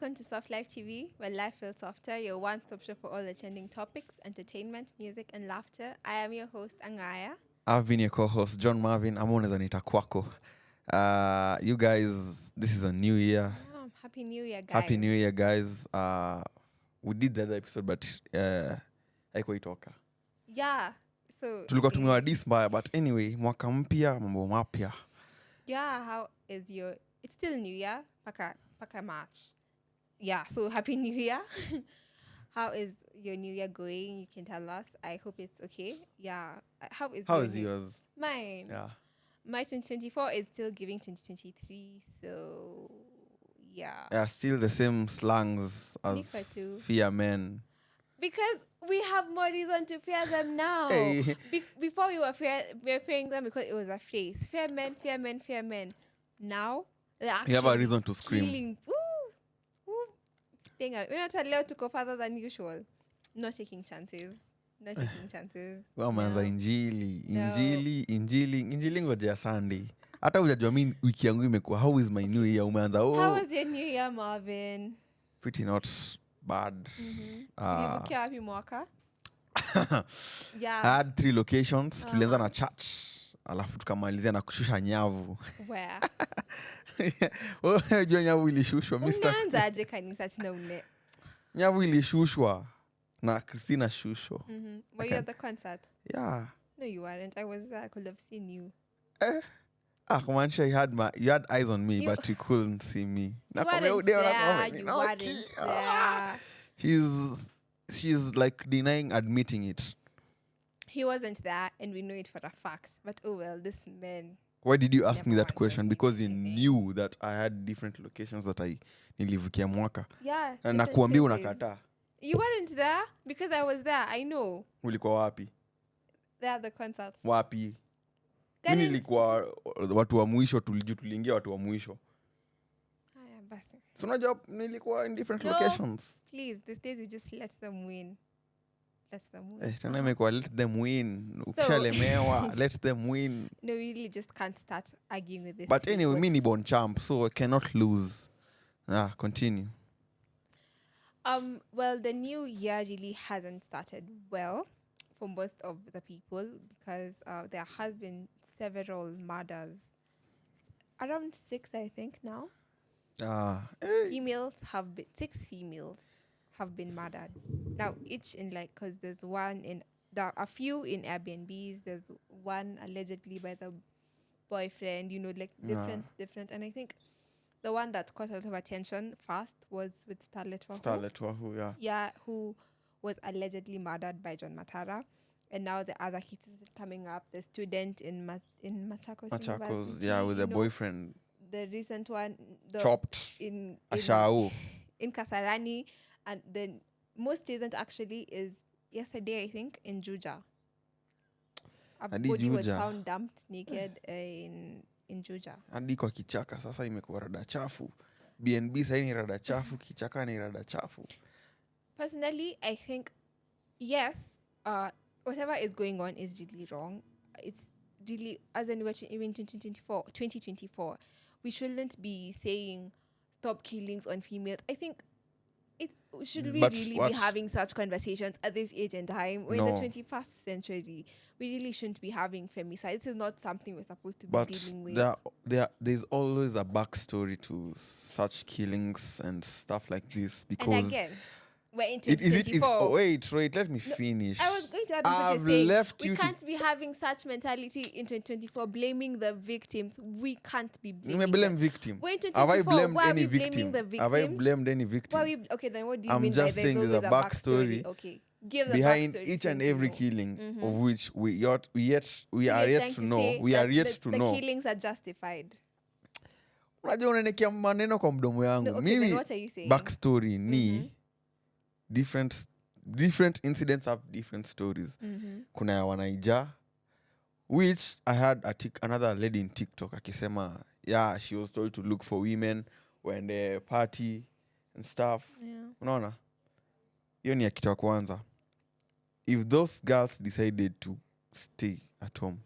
welcome to Softlife TV, where life feels softer, your one-stop shop for all the trending topics, entertainment, music, and laughter. I am your host, Angaya. I've been your co-host, John Marvin. I'm on Zanita Kwako. You guys, this is a new year. Oh, Happy New Year, guys. Happy New Year, guys. We did the other episode, but haikuitoka. Yeah, so... Tulikuwa tumewadis mbaya, but anyway, mwaka mpya, mambo mapya. Yeah, how is your... It's still New Year, paka March. Yeah, so Happy New Year. How is your New Year going? You can tell us. I hope it's okay. Yeah. How is yours? Mine. Yeah. My 2024 is still giving 2023, so yeah. Yeah, still the same slangs as fear men. Because we have more reason to fear them now. Hey. Before we were fearing them because it was a phrase. Fear men, fear men, fear men. Now, they're actually you have a reason to scream. Killing. We're not allowed to go further than usual. Not taking chances. Well, manza injili ngojea Sunday. Hata hujajua mimi wiki yangu imekuwa. How is my new year? Umeanza How was your new year, Marvin? Pretty not bad. Ulibukia wapi mwaka? Yeah. I had 3 locations. Tulianza na church. Alafu tukamalizia na kushusha nyavu. Where? Unajua nyavu ilishushwa. Umeanza aje kanisa tina une? Nyavu ilishushwa na Christina Shusho. Were you at the concert? Yeah. No, you weren't. I was there. I could have seen you. Kumanisha you had eyes on me, but you couldn't see me. You weren't there. She's like denying admitting it. He wasn't there, and we know it for a fact. But oh well, this man. Why did you ask me that question? Because you knew that I had different locations that I nilivukia mwaka. Yeah. Na kuambia unakataa. You weren't there because I was there. I know. Ulikuwa wapi? There at the concert. Wapi? Mimi nilikuwa watu wa mwisho, tuliingia watu wa mwisho. Haya basi. So unajua nilikuwa in different locations. Please, these days you just let them win. Tena imekuwa let them win. Ukishalemewa, let them win. No, we really just can't start arguing with this. But anyway, mimi ni born champ, so I cannot lose. Continue. Well, the new year really hasn't started well for most of the people because there has been several murders. Around 6, I think, now. Females have been 6 females have been murdered. Now, each in because there's one there are a few in Airbnbs. There's one allegedly by the boyfriend. Different. And I think the one that caught a lot of attention first was with Starlet Wahu, yeah. Yeah, who was allegedly murdered by John Matara. And now the other cases are coming up. The student in Machakos. Machakos, yeah, with the boyfriend. The recent one. Chopped. In Kasarani. And the most recent actually is yesterday, I think, in Juja. A body was found dumped naked in Juja. Hadi kwa kichaka sasa imekuwa rada chafu. BNB sasa ni rada chafu, kichaka ni rada chafu. Personally, I think yes, whatever is going on is really wrong. It's really, as in even 2024, we shouldn't be saying stop killings on females. I think should we really be having such conversations at this age and time? We're in the 21st century. We really shouldn't be having femicide. This is not something we're supposed to be dealing with. There's always a backstory to such killings and stuff like this. Because and again, we're in 2024. Wait, let me finish. I was going to add what you're saying. We can't be having such mentality in 2024, blaming the victims. We can't be blaming blame victim. Have I blamed any victim? Have I blamed any victim? Okay, then what do you I'm mean just by saying there's a backstory. Okay. Give the behind backstory each and every killing of which we are yet to know. We are yet to know. The killings are justified. Unajua unanikia maneno kwa mdomo yangu. No, okay, mimi then what are you saying? Backstory ni different incidents have different stories. Kuna ya Wanaija, which I had another lady in TikTok akisema, yeah, she was told to look for women when they party and stuff. Yeah. Unaona? Hiyo ni ya kitu ya kwanza. If those girls decided to stay at home,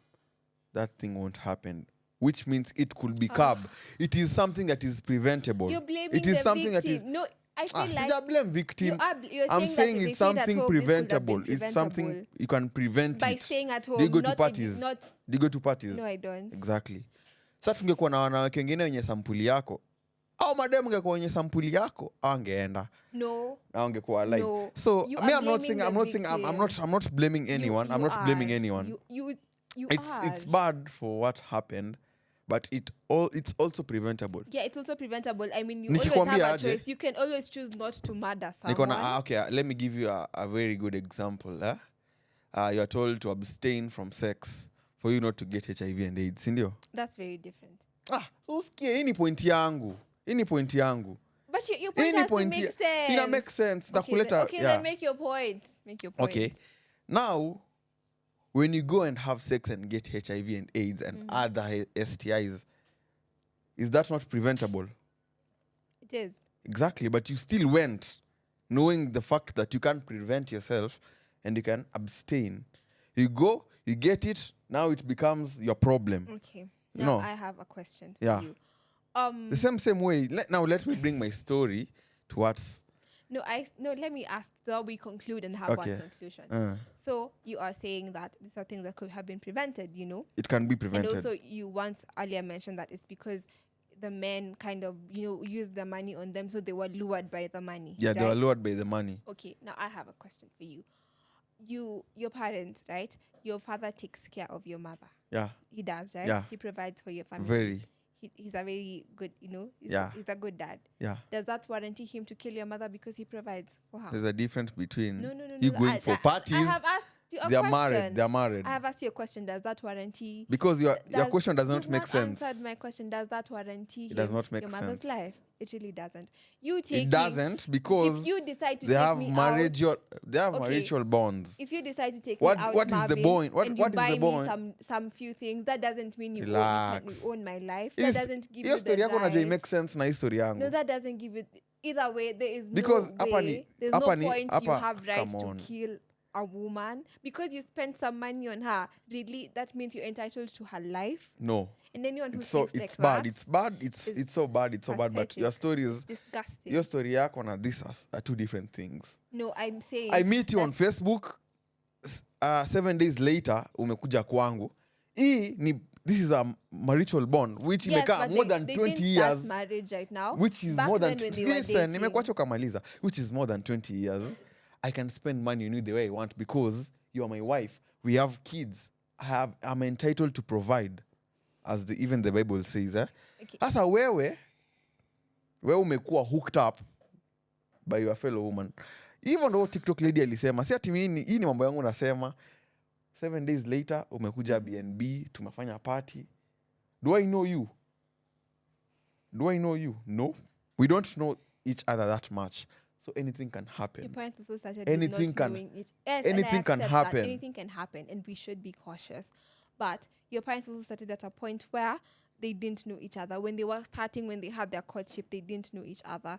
that thing won't happen. Which means it could be curbed. It is something that is preventable. You're blaming it is the something victim. that is No, I feel like sija blame victim. you're I'm saying saying that it's they stayed at something home, this could have been preventable. It's something preventable you can prevent by it. staying at Do you home, go to not parties? not. Do you go to parties? No, I don't. Exactly. Sasa tungekuwa na wanawake wengine wenye sampuli yako au mademu ngekuwa wenye sampuli yako angeenda No, na angekuwa alive. no. So You me, are I'm not blaming saying the I'm not blaming anyone. I'm not blaming anyone. You It's bad for what happened, but it's also preventable. Yeah, it's also preventable. I mean, you always Nikikwambia have a aje, choice. You can always choose not to murder niko someone. na okay, let me give you a very good example. You are told to abstain from sex for you not to get HIV and AIDS, sindio? That's very different. So usikie, hii ni point yangu. But your point has to make sense. Ina make sense. Okay, Yeah. then make your point. Okay. Now, when you go and have sex and get HIV and AIDS and other STIs, is that not preventable? It is. Exactly, but you still went knowing the fact that you can't prevent yourself and you can abstain. You go, you get it, now it becomes your problem. Okay. Now I have a question for you. The same way. Let me bring my story towards. No, let me ask so we conclude and have one conclusion. So you are saying that these are things that could have been prevented, It can be prevented. And also you once earlier mentioned that it's because the men kind of, used the money on them, so they were lured by the money. Yeah, right? They were lured by the money. Okay, now I have a question for you. Your parents, right? Your father takes care of your mother. Yeah. He does, right? Yeah. He provides for your family. Very. He's a very good, he's a good dad. Yeah. Does that warranty him to kill your mother because he provides for her? There's a difference between No, you going for parties. I have asked you a they are question. married. I have asked you a question. Does that warranty? Because your question does not make sense. You answered my question. Does that warranty it does not make your mother's sense. life? It really doesn't. It doesn't because if you decide to they take have me marital bonds. If you decide to take what me out, what is the point? What and is you buy the point? me some few things, that doesn't mean you own my life. That doesn't give you the right. It makes sense na history yangu. No, that doesn't give it. Either way, there is because no way. There's no point you have rights to kill a woman because you spend some money on her. Really, that means you're entitled to her life. No. And anyone who it's thinks bad. It's bad. It's so bad. It's so bad. But your story is disgusting. Your story yako na this are two different things. No, I'm saying I meet you on Facebook. 7 days later, umekuja kwangu. This is a marital bond which imekaa more than 20 years. Marriage right now. Which is more than nimekuacha ukamaliza. Which is more than 20 years. I can spend money on you the way I want because you are my wife. We have kids. I'm entitled to provide, as even the Bible says. Sasa wewe umekuwa hooked up by your fellow woman. Even though TikTok lady alisema, si ati mimi hii ni mambo yangu nasema. 7 days later umekuja BNB, tumefanya party. Do I know you? No. We don't know each other that much. So anything can happen. Your parents also started anything not can knowing it. Yes, anything can happen. Anything can happen, and we should be cautious. But your parents also started at a point where they didn't know each other. When they were starting, when they had their courtship, they didn't know each other.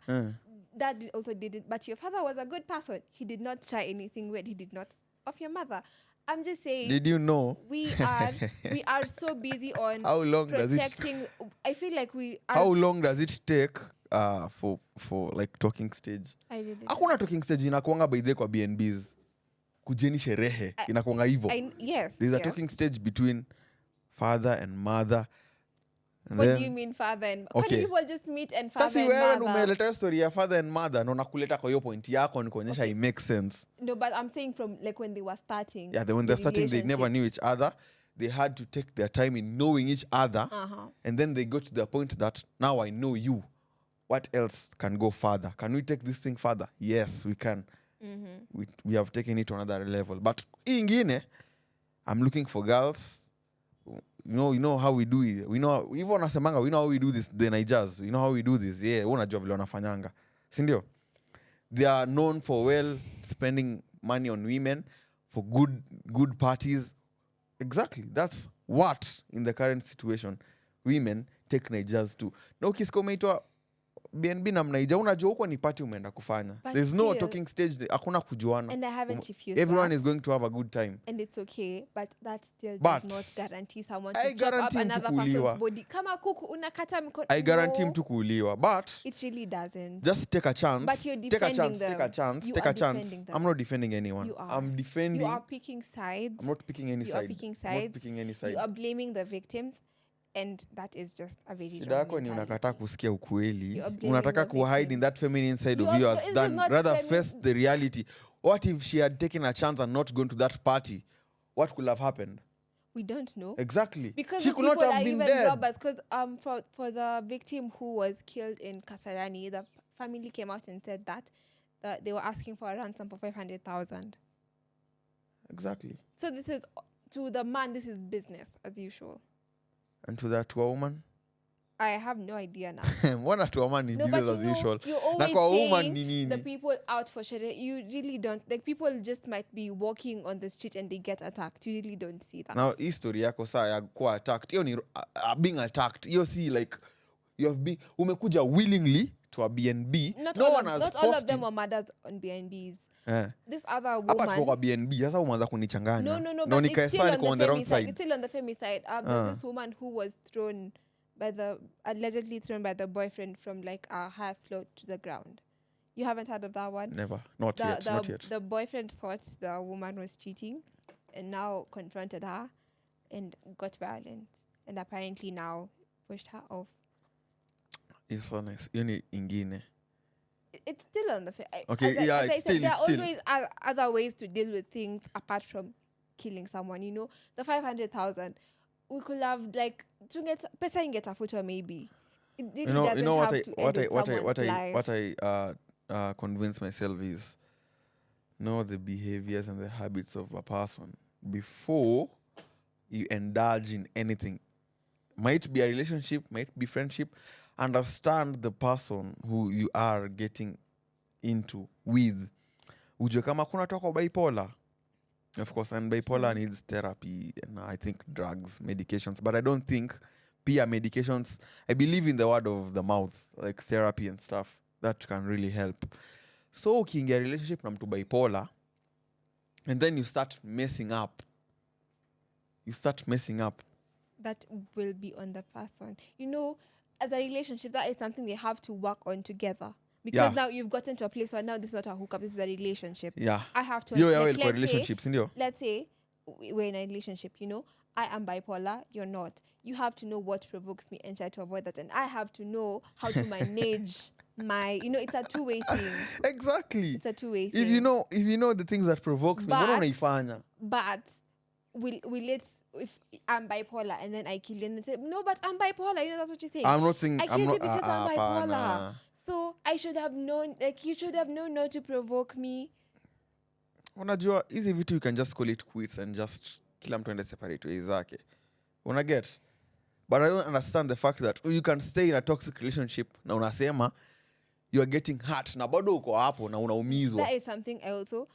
That also didn't. But your father was a good person. He did not try anything weird. He did not of your mother. I'm just saying. Did you know? We are so busy on how long protecting. Does it, I feel like we are. How long does it take for like talking stage? Hakuna talking stage inakuanga by the kwa BNBs. Kujeni sherehe inakuanga hivyo. Yes. There's a talking stage between father and mother. What do you mean father and mother? Okay. People just meet and father Sasi and mother? Sasa wewe umeleta story ya father and mother na nakuleta kwa hiyo point yako nikuonyesha it makes sense. No, but I'm saying from like when they were starting. Yeah, when they're starting they never knew each other. They had to take their time in knowing each other. And then they got to the point that now I know you. What else can go further? Can we take this thing further? Yes, we can. We have taken it to another level. But ingine, I'm looking for girls. You know how we do it. We know even nasemanga, we know how we do this. The Nigers, you know how we do this. Yeah, unajua vile wanafanyanga. Si ndio? They are known for spending money on women for good parties. Exactly. That's what in the current situation women take Nigers to. Na ukisikia umeitwa BNB na mnaija unajua huko ni party umeenda kufanya. But There's no still, talking stage, hakuna kujuana. and I haven't refused Everyone that. is going to have a good time. And it's okay, but that still But does not guarantee someone I to chop up guarantee mtu another kuuliwa. person's body. Kama kuku unakata mkono. I guarantee No, mtu kuuliwa. But it really doesn't. just take a chance. But you're Take a defending chance. them. Take a chance. You Take are a chance. defending them. I'm not defending anyone. You are. I'm defending. You are picking sides. I'm not picking any You side. are picking I'm not sides. picking any side. You are blaming the victims, and that is just a very Shida wrong yako ni mentality. unakataa kusikia ukweli. You are blaming Unataka the kuhide victims. in that feminine side You of are- yours this is than not rather feminine. face the reality. What if she had taken a chance and not gone to that party? What could have happened? We don't know. Exactly. Because She the could not people have are been even dead. robbers. Because for the victim who was killed in Kasarani, the family came out and said that they were asking for a ransom for 500,000. Exactly. So this is, to the man, this is business as usual. And to that woman? I have no idea now. Mbona to a woman ni No, business but as you know, usual? you're Na always kwa woman saying ni nini? the people out for sherehe. You really don't. Like, people just might be walking on the street and they get attacked. You really don't see that. Now hii story yako saa ya kuwa attacked, hiyo ni being attacked. Hiyo si like you have been umekuja willingly to a BNB. Not No all one of, has not all forced of them you. were murders on BNBs. Eh. This other Hapa tuko kwa woman. BNB. Sasa umeanza kunichanganya. No, Na but it's nikae still sana on niko on the the wrong Femi side. side. It's still on the Femi side. There's this woman who was thrown by allegedly thrown by the boyfriend from like a high floor to the ground. You haven't heard of that one? Never. Not yet. Not yet. The boyfriend thought the woman was cheating and now confronted her and got violent and apparently now pushed her off. It's so nice. Hiyo ni ingine. It's still on the Okay, yeah, it's still- there are it's still- always other ways to deal with things apart from killing someone. You know, the 500,000, we could have like to get pesa ingetafutwa maybe. It really You know doesn't what have I to what end I with what I someone's what I life. what I convince myself is know the behaviors and the habits of a person before you indulge in anything. Might be a relationship, might be friendship. Understand the person who you are getting into with. Ujue kama kuna toko bipolar. Of course, and bipolar needs therapy and I think drugs, medications. But I don't think peer medications, I believe in the word of the mouth, like therapy and stuff, that can really help. So ukiingia relationship na mtu bipolar, and then you start messing up. That will be on the person. You know, as a relationship, that is something they have to work on together. Because Yeah. now you've gotten to a place where now this is not a hookup, this is a relationship. Yeah. I have to Yo, like, yeah, well, let's say- relationships, ndio? Let's say we're in a relationship, you know, I am bipolar, you're not. You have to know what provokes me and try to avoid that. And I have to know how to manage it's a two-way thing. Exactly. It's a two-way thing. If you know the things that provokes me, mbona unaifanya? But will it, if I'm bipolar and then I kill you and then say, no, but I'm bipolar, you know, that's what you think. I'm not saying I I'm killed not you because I'm bipolar. hapana. So I should have known, like, you should have known not to provoke me. Unajua hizi vitu you can just call it quits and just kila mtu ende separate ways zake. Una get? But I don't understand the fact that you can stay in a toxic relationship na unasema you are getting hurt na bado uko hapo na unaumizwa. That is something I also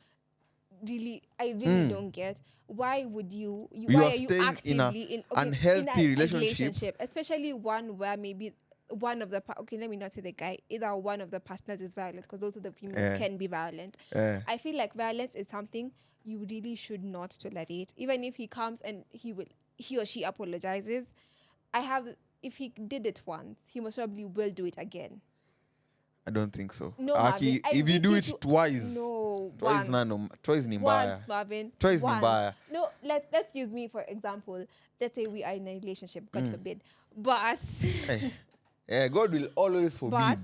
I really don't get. Why would you You why are are you staying in a actively in unhealthy a relationship. especially one where maybe one of the let me not say the guy, either one of the partners is violent, because also the females can be violent. I feel like violence is something you really should not tolerate. Even if he comes and he or she apologizes, if he did it once, he most probably will do it again. I don't think so. No, Aki, Marvin, I if you think do you it do- twice, No, twice once. twice ni mbaya. Once, Marvin. Twice ni once. mbaya. No, let's use me for example. Let's say we are in a relationship, God forbid. But God will always forbid. But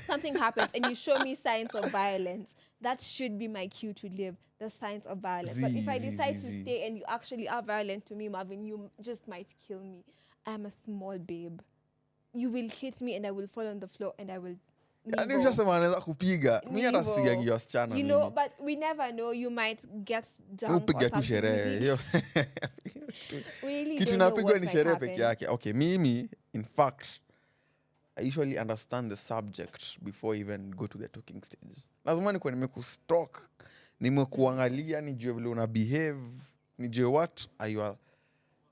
something happens and you show me signs of violence, that should be my cue to leave, the signs of violence. But if I decide to stay and you actually are violent to me, Marvin, you just might kill me. I am a small babe. You will hit me and I will fall on the floor and I will Yaani ushasema anaweza kupiga. Mimi hata sipigangi wasichana you mimi. know, but we never know. You might get drunk or Upiga tu something. sherehe. Hiyo. Really Kitu don't know napigwa what ni might sherehe happen. peke yake. Okay, mimi in fact I usually understand the subject before I even go to the talking stage. Lazima nikuwe nimekustalk, nimekuangalia, nijue vile una behave, nijue what are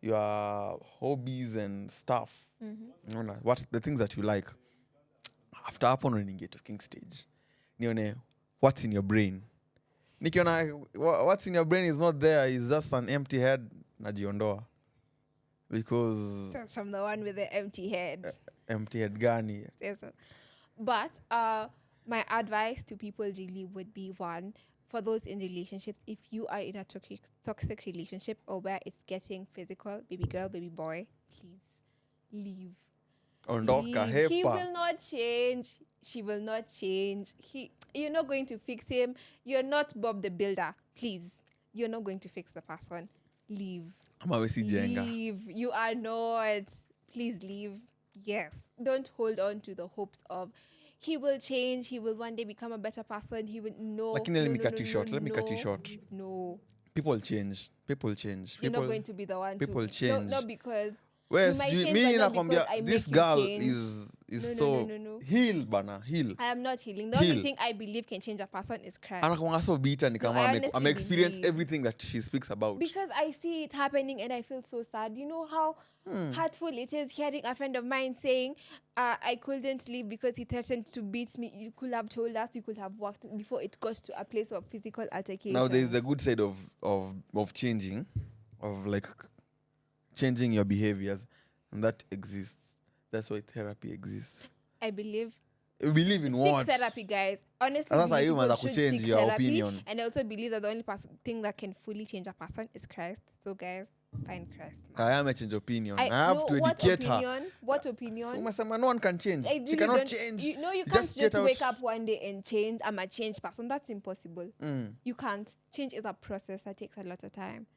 your hobbies and stuff. What the things that you like. after hapo ndo ningie talking stage nione what's in your brain. Nikiona what's in your brain is not there, is just an empty head, najiondoa. Because Sounds from the one with the empty head. Empty head gani? Yes. But my advice to people really would be, one, for those in relationships, if you are in a toxic relationship or where it's getting physical, baby girl, baby boy, please leave. Ondoka, Leave. He hepa. will not change. She will not change. You're not going to fix him. You're not Bob the Builder. Please. You're not going to fix the person. Leave. Leave. You are not. Please leave. Yes. Don't hold on to the hopes of he will change. He will one day become a better person. He will Let me cut you short. No. People change. You're not going to be the one. People to change. No, because Whereas me nakwambia this girl change. is No. heal bana, heal. I am not healing. The only thing I believe can change a person is Christ. Anakuanga so bitter ni kama I'm experienced everything that she speaks about. Because I see it happening and I feel so sad. You know how hurtful it is hearing a friend of mine saying, I couldn't leave because he threatened to beat me. You could have told us, you could have worked before it got to a place of physical altercation. Now there is the good side of changing, of like changing your behaviors, and that exists. That's why therapy exists. I believe. You believe in what? Therapy, guys. Honestly, that's how you should should change your therapy, opinion. And I also believe that the only thing that can fully change a person is Christ. So, guys, find Christ. I am a change opinion. I have to educate her. What opinion? So no one can change. Really she cannot change. You can't just wake up one day and change. I'm a changed person. That's impossible. You can't. Change is a process that takes a lot of time.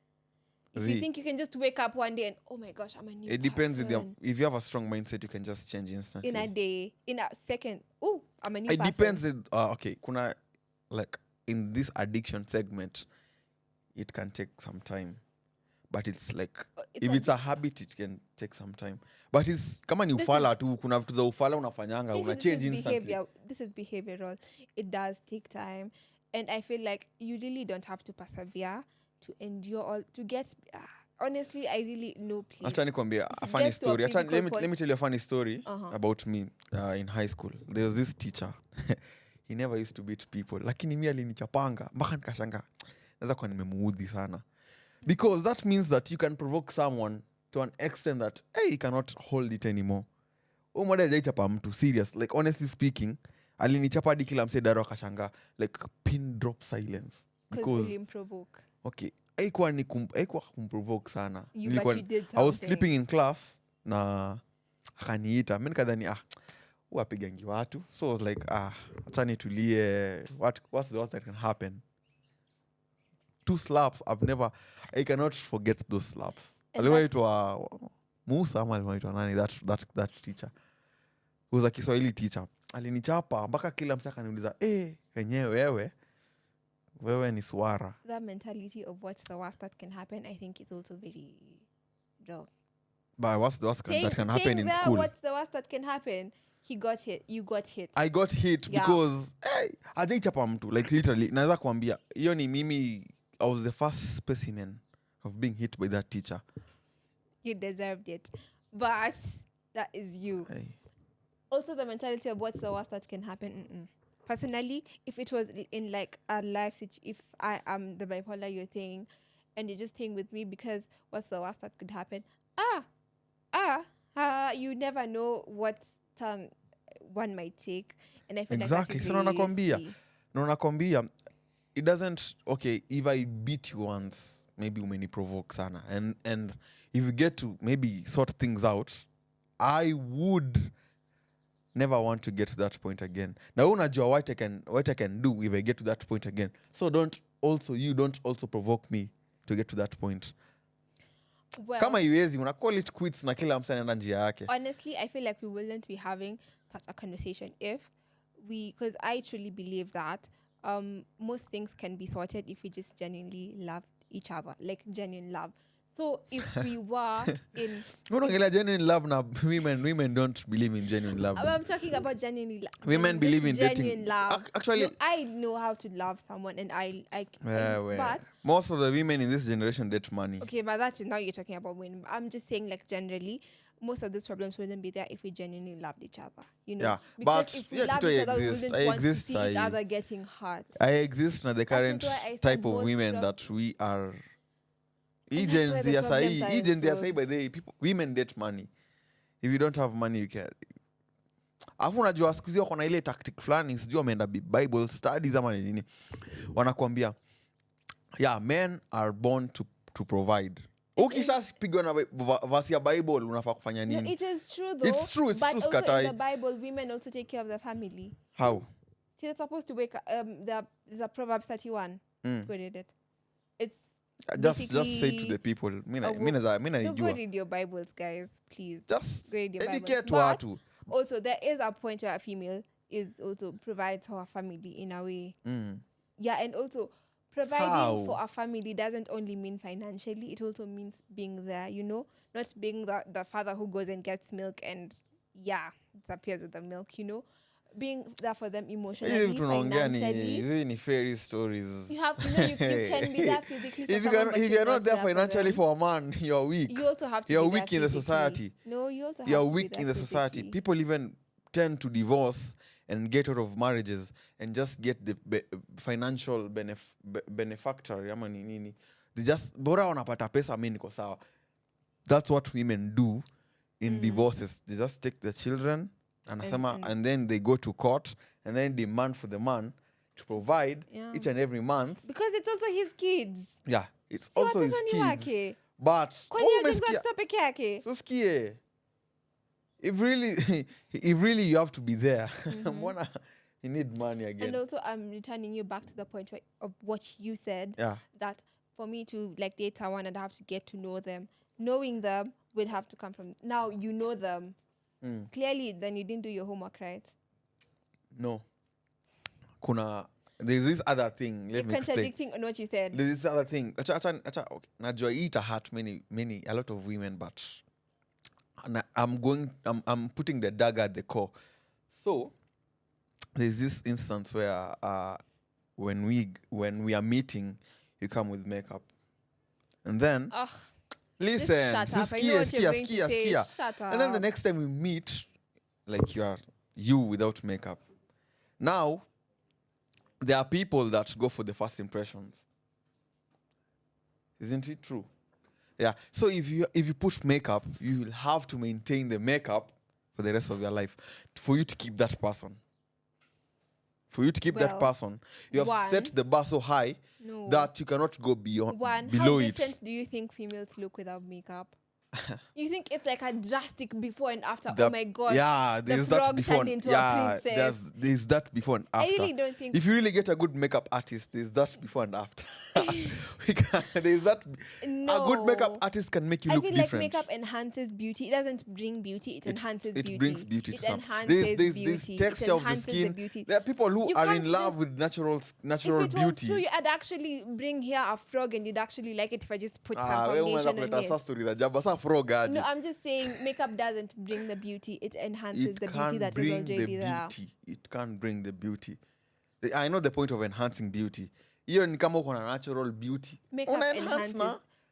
If you think you can just wake up one day and, oh my gosh, I'm a new person. It depends. If you have a strong mindset, you can just change instantly. In a day, in a second. Oh, I'm a new person. It depends. Okay, kuna, like in this addiction segment, it can take some time. But it's like, if it's a habit, it can take some time. But it's, kama ni ufala tu, kuna vitu za ufala unafanyanga, una change instantly. This is behavioral. It does take time. And I feel like you really don't have to persevere to endure all to get honestly I really know, please. Acha nikwambia a funny story. Let me tell you a funny story about me in high school. There was this teacher. He never used to beat people. Lakini mimi alinichapanga mpaka nikashanga. Naweza kuwa nimemuudhi sana. Because that means that you can provoke someone to an extent that he cannot hold it anymore. Umwada hajaichapa mtu serious. Like honestly speaking, alinichapa hadi kila msee daro akashanga. Like pin drop silence. Because provoke. Okay, haikuwa kumprovoke sana. I was sleeping in class na akaniita. Mimi nikadhani wapigangi watu. So I was like, acha nitulie. What's the worst that can happen? 2 slaps. I cannot forget those slaps. Aliwaitwa Musa ama aliwaitwa nani, that teacher. He was a Kiswahili teacher. Alinichapa mpaka kila msaka akaniuliza, wenyewe wewe ni swara. That mentality of what's the worst that can happen, I think is also very wrong. But what's the worst that can happen in school? What's the worst that can happen? He got hit. You got hit. I got hit because hajaichapa mtu. Like literally, naweza kuambia, hiyo ni mimi, I was the first specimen of being hit by that teacher. You deserved it. But that is you. Also the mentality of what's the worst that can happen. Personally, if it was in like a life, if I am the bipolar you're saying, and you're just staying with me because what's the worst that could happen? You never know what turn one might take, and I feel exactly. Like so nakwambia, it doesn't. Okay, if I beat you once, maybe umeni provoke sana, and if you get to maybe sort things out, I would never want to get to that point again. Now unajua what I can do if I get to that point again. So don't also provoke me to get to that point. Well, kama iwezi una call it quits na kila mtu anaenda njia yake. Honestly, I feel like we wouldn't be having such a conversation if because I truly believe that most things can be sorted if we just genuinely love each other, like genuine love. So if we were in genuine love, now women don't believe in genuine love. I'm talking about genuine love. Women believe in genuine dating. Love. Actually, I know how to love someone, and but most of the women in this generation date money. Okay, but that's now you're talking about women. I'm just saying, like generally, most of these problems wouldn't be there if we genuinely loved each other, you know. Yeah, Because but if we yeah, loved kitu each other, we exist. wouldn't I want to exist. see each other getting hurt. I exist na the current why I type said of most women that we are. And that's why the problems are Agents solved. by the people, women get money. If you don't have money, you can. Alafu unajua siku hizi wako na ile tactic fulani, sijui wameenda Bible studies ama nini. Wanakuambia, yeah, men are born to provide. Ukishapigwa na verse ya Bible unafaa kufanya nini? No, it is true though. It's true, but also skatai. in the Bible, women also take care of their family. How? See, they're supposed to wake up. There's a Proverbs 31. Go read it. It's just say to the people. No, go read your Bibles, guys, please. Just go read your educate Bibles. But also, there is a point where a female is also provides for her family in a way. Yeah, and also providing for a family doesn't only mean financially. It also means being there, you know, not being the father who goes and gets milk and disappears with the milk, you know. Being there for them emotionally, financially. These fairy stories. You have, you can be there physically. If you're not there financially for a man, you're weak. You also have to. You're be weak in the society. No, you also. You're weak in the society. People even tend to divorce and get out of marriages and just get the financial benefactor. They just bora wanapata pesa, mimi niko sawa. That's what women do in divorces. They just take the children. And then they go to court and then demand for the man to provide each and every month. Because it's also his kids. Yeah, it's also his kids. But so skie. If really you have to be there, you need money again. And also I'm returning you back to the point of what you said. Yeah. That for me to date someone and have to get to know them. Knowing them will have to come from now you know them. Clearly, then you didn't do your homework, right? No. There's this other thing. Let me explain. You're contradicting on what you said. There's this other thing. Okay. Najua ita hurt a lot of women, but I'm putting the dagger at the core. So there's this instance where when we are meeting, you come with makeup, and then. Listen, skia. And then the next time we meet, like you without makeup. Now, there are people that go for the first impressions. Isn't it true? Yeah. So if you push makeup, you will have to maintain the makeup for the rest of your life for you to keep that person. For you to keep that person, you have set the bar so high that you cannot go below it. How different do you think females look without makeup? You think it's like a drastic before and after? Oh my God. Yeah, there's that before. There's that before and after. I really don't think. If you really get a good makeup artist, there's that before and after. There's that. No. A good makeup artist can make you look different. I feel like makeup enhances beauty. It doesn't bring beauty. It enhances beauty. It brings beauty. It enhances beauty. There's texture of the skin. There are people who are in love with natural beauty. If it was true, I'd actually bring here a frog and you'd actually like it if I just put some foundation on it. No, I'm just saying makeup doesn't bring the beauty. It enhances the beauty that is already there. It can't bring the beauty. I know the point of enhancing beauty. Hiyo ni kama uko na natural beauty. Makeup enhances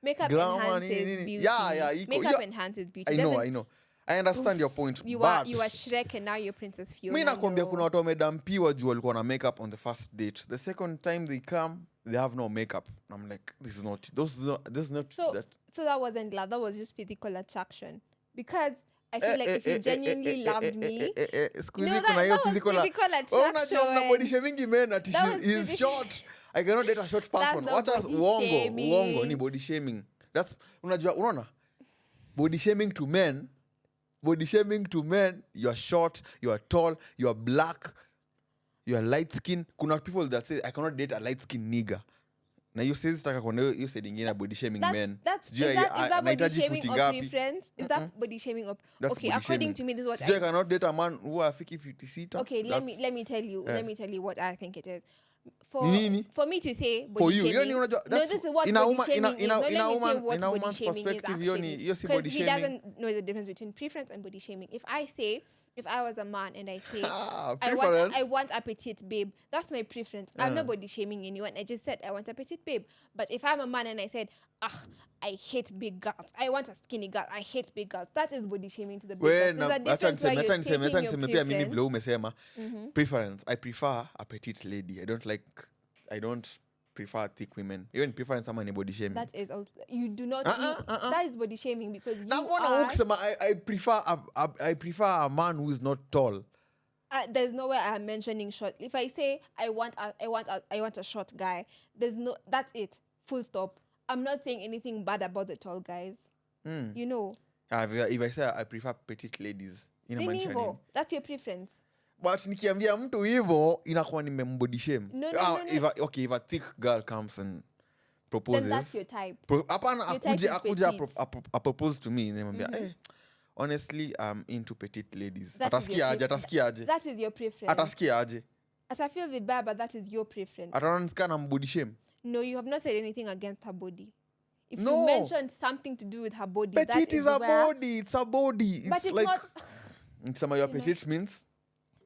beauty. Yeah, makeup enhances beauty. I know. I understand your point. You are Shrek and now you're Princess Fiona. Mimi nakwambia kuna watu wamedampiwa juu walikuwa na makeup on the first date. The second time they come, they have no makeup. I'm like, this is not that. So that wasn't love. That was just physical attraction. Because I feel like if you genuinely loved me, that was physical attraction. Body shaming men at he's short. I cannot date a short person. What is uongo ni body shaming. That's unaona body shaming to men. Body shaming to men, you are short, you are tall, you are black, you are light skin. Kuna people that say I cannot date a light skin nigger. Na you say sitaka kuona you said ingine body shaming men. Is that body shaming or preference? Is that body shaming or okay? According to me, this is what I cannot date a man who afiki 56. Okay, let me tell you. Let me tell you what I think it is. Nini? For me to say For body you, shaming. unajua, No, that's this is what in a body woman, shaming is. No, let me say what in a body woman's shaming is perspective, hiyo actually. si Because body he shaming. doesn't know the difference between preference and body shaming. If I was a man and I say Preference. I want a petite babe, that's my preference. I'm not body shaming anyone. I just said I want a petite babe. But if I'm a man and I said, I hate big girls, I want a skinny girl, I hate big girls, that is body shaming to the big girls. There's a difference where you're stating your pia mimi preference. vile umesema preference. I prefer a petite lady. I don't prefer thick women. Even preference ama ni body shaming. That is also, you do not that is body shaming because you I prefer a man who is not tall. There's no way I'm mentioning short. If I say I want a short guy, that's it. Full stop. I'm not saying anything bad about the tall guys. You know. If I say I prefer petite ladies, inamaanisha nini? That's your preference. But nikiambia mtu hivyo inakuwa nimembody shame. No. If a thick girl comes and proposes, then that's your type. Hapana akuja propose to me, nimwambia honestly I'm into petite ladies. Atasikia aje? That is your preference. Atasikia aje? I feel the bad, but that is your preference. Ataonekana mbody shame. No, you have not said anything against her body. If no. you mentioned something to do with her body, petite is a body. It's a body. But it's like not. Some of your petite means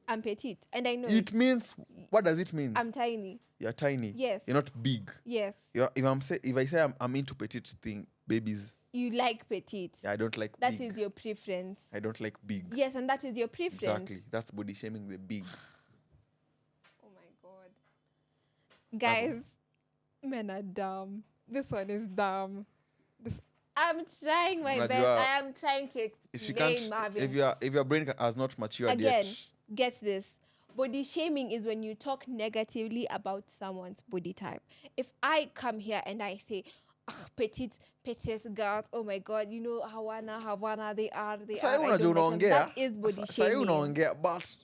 I'm petite, and I know it means. What does it mean? I'm tiny. You're tiny. Yes. You're not big. Yes. If I say I'm into petite babies. You like petite. Yeah, I don't like that big. That is your preference. I don't like big. Yes, and that is your preference. Exactly. That's body shaming the big. Oh my God. Guys, men are dumb. This one is dumb. I'm trying my best. I am trying to explain, Marvin. If your brain has not matured yet. Again, get this. Body shaming is when you talk negatively about someone's body type. If I come here and I say, petite girls, oh my God, you know, Havana, they are. That is body shaming. Unaongea, but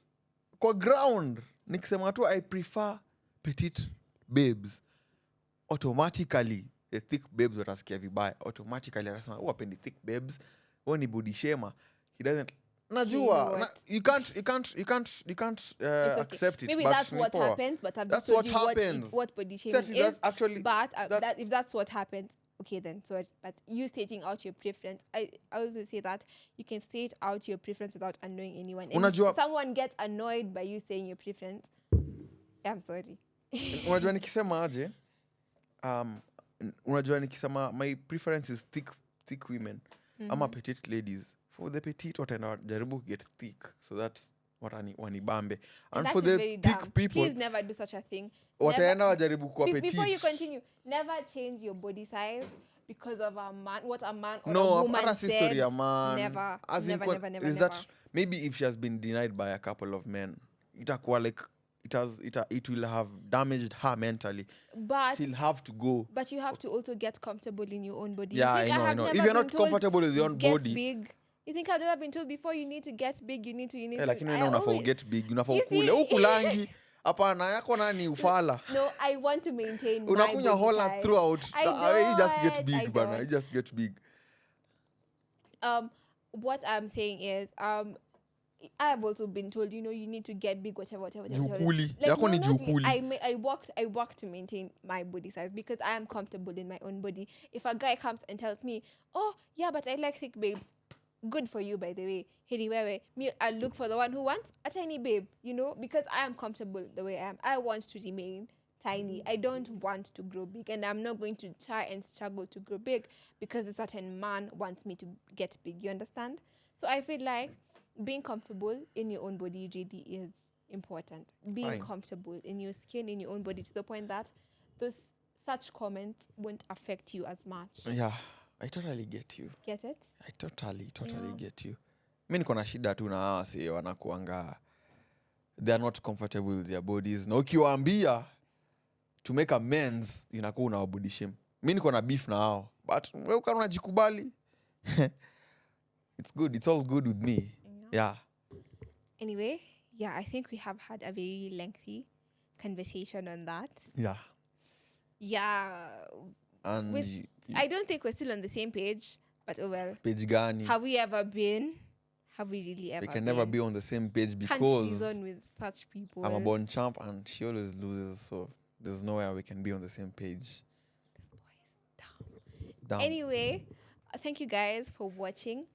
kwa ground, nikisema tu I prefer petite babes, automatically the thick babes watasikia vibaya. Automatically atasema wapendi thick babes, wao ni body shamer. He doesn't. Najua, you can't accept it. Maybe but that's what happens, but I've that's just told what you happens. what body shaming is. That's actually, but if that's what happens, okay then. So, but you stating out your preference, I also say that you can state out your preference without annoying anyone. And if someone gets annoyed by you saying your preference, I'm sorry. Unajua nikisema aje? Unajua nikisema my preference is thick women. Ama petite ladies. For the petite wataenda jaribu get thick, so that's what wanibambe. And for the thick dumb. people, please never do such a thing. Wataenda wajaribu kuwa petite. Before you continue, never change your body size because of a man, what a man or a woman said. Story, a man. Never. That maybe if she has been denied by a couple of men, itakuwa like it will have damaged her mentally. But she'll have to go. But you have to also get comfortable in your own body. Yeah, I know. If you're not comfortable with your own body, big. You think I've never been told before you need to get big, you need to lakini wewe unafaa get big, unafaa ukule. Ukulangi. Hapana, yako nani ufala. No, I want to maintain my unakunya hola throughout. You just get big, bana. You just get big. What I'm saying is I have also been told, you know, you need to get big, whatever. Jukuli. I work to maintain my body size because I am comfortable in my own body. If a guy comes and tells me, oh, yeah, but I like thick babes, good for you, by the way. Anyway, I look for the one who wants a tiny babe, you know, because I am comfortable the way I am. I want to remain tiny. I don't want to grow big, and I'm not going to try and struggle to grow big because a certain man wants me to get big. You understand? So I feel like being comfortable in your own body really is important. Being comfortable in your skin, in your own body, to the point that such comments won't affect you as much. Yeah, I totally get you. Get it? I totally get you. Mi niko na shida tu na hawa si wanakuanga they are not comfortable with their bodies. Na ukiwaambia to make amends, inakuwa una body shame. Mi niko na beef na hao. But wewe kama unajikubali, it's good. It's all good with me. Yeah. Anyway, yeah, I think we have had a very lengthy conversation on that. Yeah. Yeah. And I don't think we're still on the same page, but oh well. Page gani? Have we ever been? Have we really ever been? We can never be on the same page because can't reason with such people. I'm a born champ and she always loses, so there's nowhere we can be on the same page. This boy is dumb. Damn. Anyway, thank you guys for watching.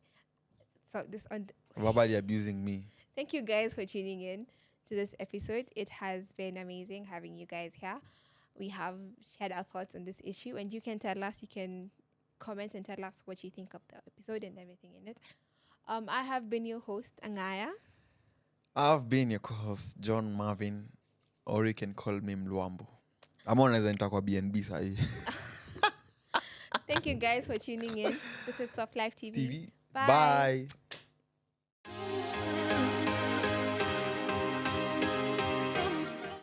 So this on. Verbally abusing me. Thank you guys for tuning in to this episode. It has been amazing having you guys here. We have shared our thoughts on this issue, and you can tell us. You can comment and tell us what you think of the episode and everything in it. I have been your host, Angaya. I've been your co-host, John Marvin, or you can call me Mluambo. I'm on as kwa BNB sahi. Thank you guys for tuning in. This is Softlife TV. TV. Bye. Bye.